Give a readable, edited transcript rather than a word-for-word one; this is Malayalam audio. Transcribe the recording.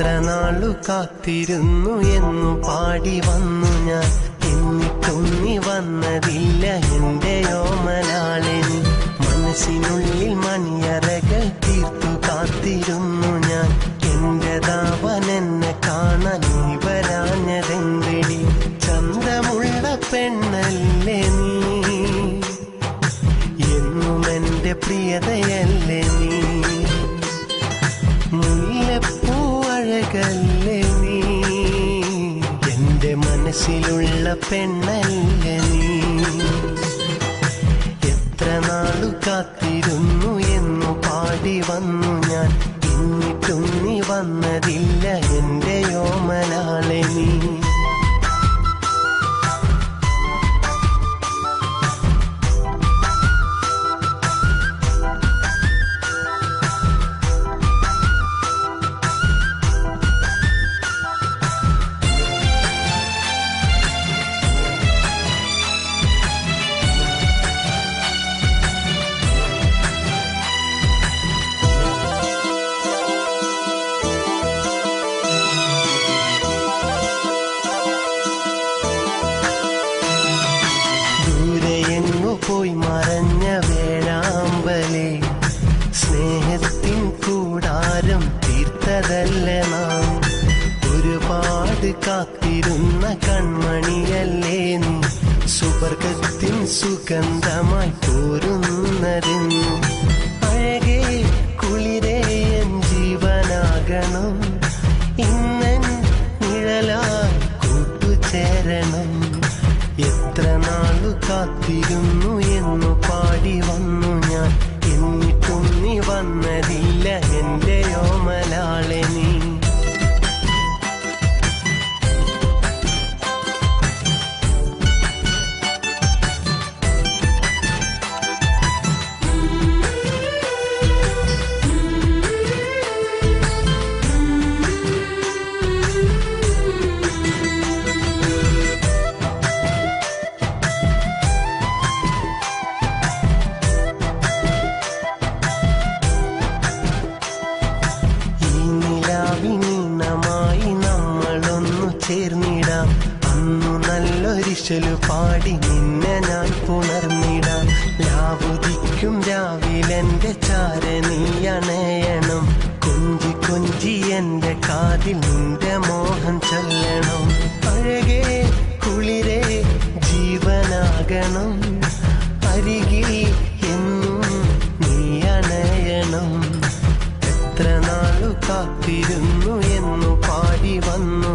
എത്ര നാളു കാത്തിരുന്നു എന്നു പാടി വന്നു ഞാൻ, എന്നിട്ടും നീ വന്നതില്ല എന്റെ ഓമനാളെ നീ. മനസ്സിനുള്ളിൽ മണിയറകൾ തീർത്തു കാത്തിരുന്നു ഞാൻ, എന്റെ ദാവൻ എന്നെ കാണാൻ നീ വരാഞ്ഞതെന്തെടി. ചന്തമുള്ള പെണ്ണല്ലേ നീ, എന്നും എന്റെ പ്രിയതയല്ലേ നീ. മുല്ലപ്പൂ അഴകല്ലേ നീ, എന്റെ മനസ്സിലുള്ള പെണ്ണല്ലേ നീ. എത്ര നാളു കാത്തിരുന്നു എന്നു പാടി വന്നു ഞാൻ, എന്നിട്ടും നീ വന്നതില്ല എന്റെ ഓമനാളെ നീ. പോയി മറഞ്ഞ വേഴാമ്പലേ, സ്നേഹത്തിൻ കൂടാരം തീർത്തതല്ല നാം. ഒരുപാട് കാത്തിരുന്ന കൺമണിയല്ലേ നീ, സുവർഗത്തിൻ സുഗന്ധമായി പോരുന്നതെന്നു. അഴകേ കുളിരേ എൻ ജീവനാകണം, ഇന്നൻ നിഴലായി കൂട്ടുചേരണം. എത്ര നാളു കാത്തിരുന്നു എന്നു പാടി വന്നു ഞാൻ, എന്നിട്ടും നീ വന്നതില്ല എന്റെ ഓമനാളെ നീ. ചേർന്നിടാം, അന്നു നല്ലൊരിശലു പാടി നിന്നെ ഞാൻ പുണർന്നിടാം. ലാവുദിക്കും രാവിലെന്റെ ചാരനീയണയണം, കൊഞ്ചി കൊഞ്ചി എന്റെ കാതിൽ നിന്റെ മോഹം ചൊല്ലണം. അഴകേ കുളിരേ ജീവനാകണം, അരികിൽ എന്നും നീ അണയണം. എത്ര നാളു കാത്തിരുന്നു എന്നു പാടി വന്നു